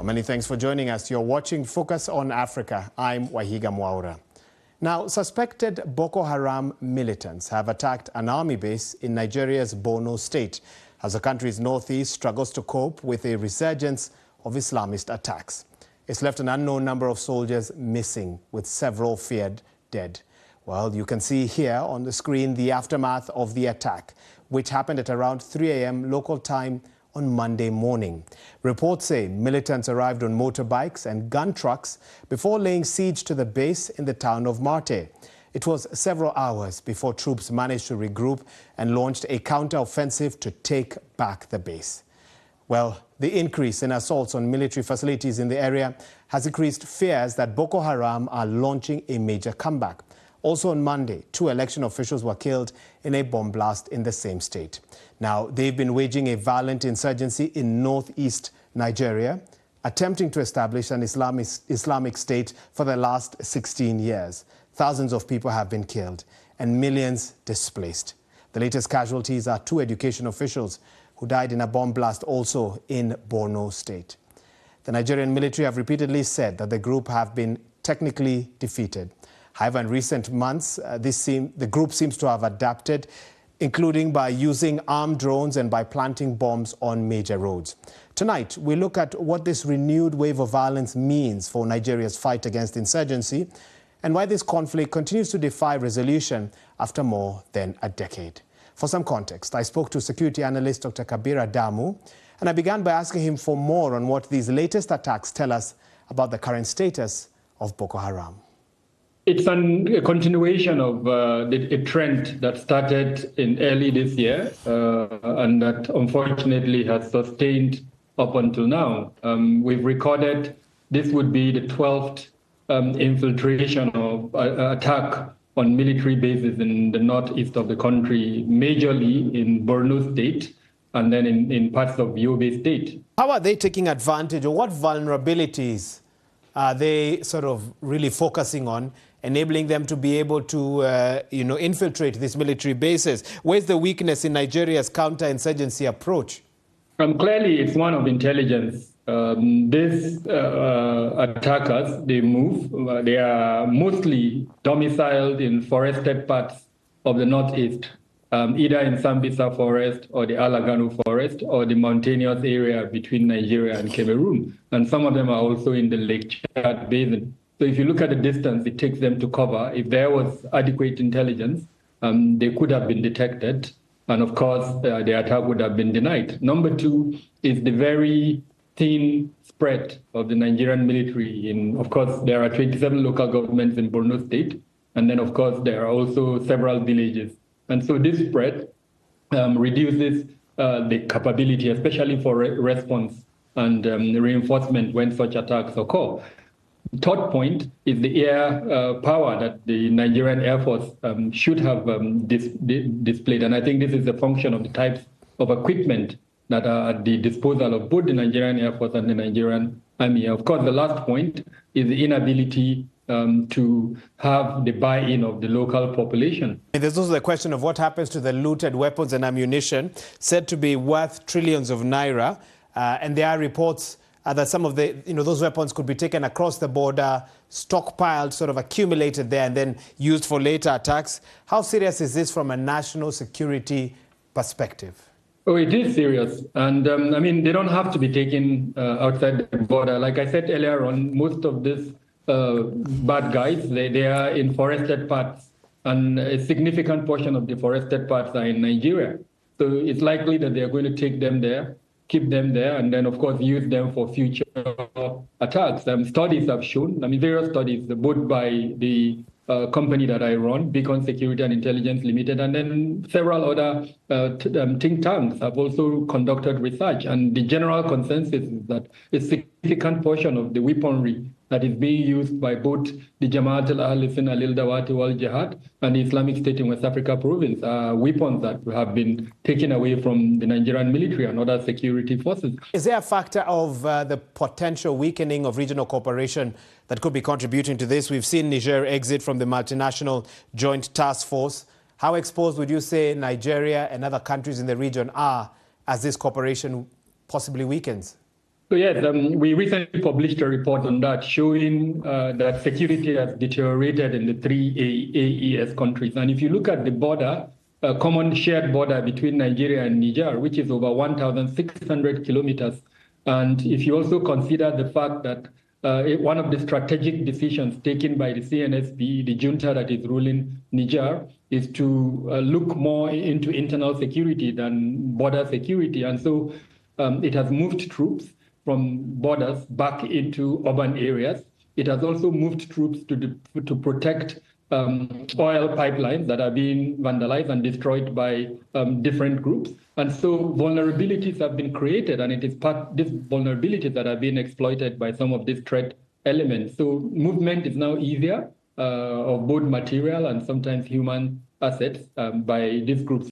Well, many thanks for joining us. You're watching Focus on Africa. I'm Waihiga Mwaura. Now, suspected Boko Haram militants have attacked an army base in Nigeria's Borno state as the country's northeast struggles to cope with a resurgence of Islamist attacks. It's left an unknown number of soldiers missing, with several feared dead. Well, you can see here on the screen the aftermath of the attack, which happened at around 3 a.m. local time on Monday morning. Reports say militants arrived on motorbikes and gun trucks before laying siege to the base in the town of Marte. It was several hours before troops managed to regroup and launched a counter-offensive to take back the base. Well, the increase in assaults on military facilities in the area has increased fears that Boko Haram are launching a major comeback. Also on Monday, 2 election officials were killed in a bomb blast in the same state. Now, they've been waging a violent insurgency in northeast Nigeria, attempting to establish an Islamic state for the last 16 years. Thousands of people have been killed and millions displaced. The latest casualties are 2 education officials who died in a bomb blast also in Borno state. The Nigerian military have repeatedly said that the group have been technically defeated. However, in recent months, the group seems to have adapted, including by using armed drones and by planting bombs on major roads. Tonight, we look at what this renewed wave of violence means for Nigeria's fight against insurgency and why this conflict continues to defy resolution after more than a decade. For some context, I spoke to security analyst Dr. Kabir Adamu, and I began by asking him for more on what these latest attacks tell us about the current status of Boko Haram. It's a continuation of a trend that started in early this year and that unfortunately has sustained up until now. We've recorded this would be the 12th infiltration of attack on military bases in the northeast of the country, majorly in Borno state and then in parts of Yobe state. How are they taking advantage, or what vulnerabilities are they sort of really focusing on, enabling them to be able to, infiltrate these military bases? Where's the weakness in Nigeria's counterinsurgency approach? Clearly, it's one of intelligence. These attackers, they move. They are mostly domiciled in forested parts of the northeast, either in Sambisa Forest or the Alagano Forest or the mountainous area between Nigeria and Cameroon. And some of them are also in the Lake Chad Basin. So if you look at the distance it takes them to cover, if there was adequate intelligence, they could have been detected. And of course, the attack would have been denied. Number 2 is the very thin spread of the Nigerian military. Of course, there are 27 local governments in Borno state. And then, of course, there are also several villages. And so this spread reduces the capability, especially for response and reinforcement when such attacks occur. Third point is the air power that the Nigerian Air Force should have displayed. And I think this is a function of the types of equipment that are at the disposal of both the Nigerian Air Force and the Nigerian Army. Of course, the last point is the inability to have the buy-in of the local population. There's also the question of what happens to the looted weapons and ammunition, said to be worth trillions of naira. And there are reports that some of the, those weapons could be taken across the border, stockpiled, sort of accumulated there, and then used for later attacks. How serious is this from a national security perspective? Oh, it is serious. And they don't have to be taken outside the border. Like I said earlier on, most of these bad guys, they are in forested parts, and a significant portion of the forested parts are in Nigeria. So it's likely that they're going to take them there, keep them there, and then, of course, use them for future attacks. Studies have shown, various studies, both by the company that I run, Beacon Security and Intelligence Limited, and then several other think tanks have also conducted research. And the general consensus is that a significant portion of the weaponry that is being used by both the Jamaat al-Ahlissin al-Dawati wal-Jihad and the Islamic State in West Africa province are weapons that have been taken away from the Nigerian military and other security forces. Is there a factor of the potential weakening of regional cooperation that could be contributing to this? We've seen Niger exit from the multinational joint task force. How exposed would you say Nigeria and other countries in the region are as this cooperation possibly weakens? So yes, we recently published a report on that showing that security has deteriorated in the three AES countries. And if you look at the border, a common shared border between Nigeria and Niger, which is over 1,600 kilometers. And if you also consider the fact that one of the strategic decisions taken by the CNSP, the junta that is ruling Niger, is to look more into internal security than border security. And so it has moved troops from borders back into urban areas. It has also moved troops to protect oil pipelines that are being vandalized and destroyed by different groups. And so vulnerabilities have been created, and it is these vulnerabilities that are being exploited by some of these threat elements. So movement is now easier of both material and sometimes human assets by these groups.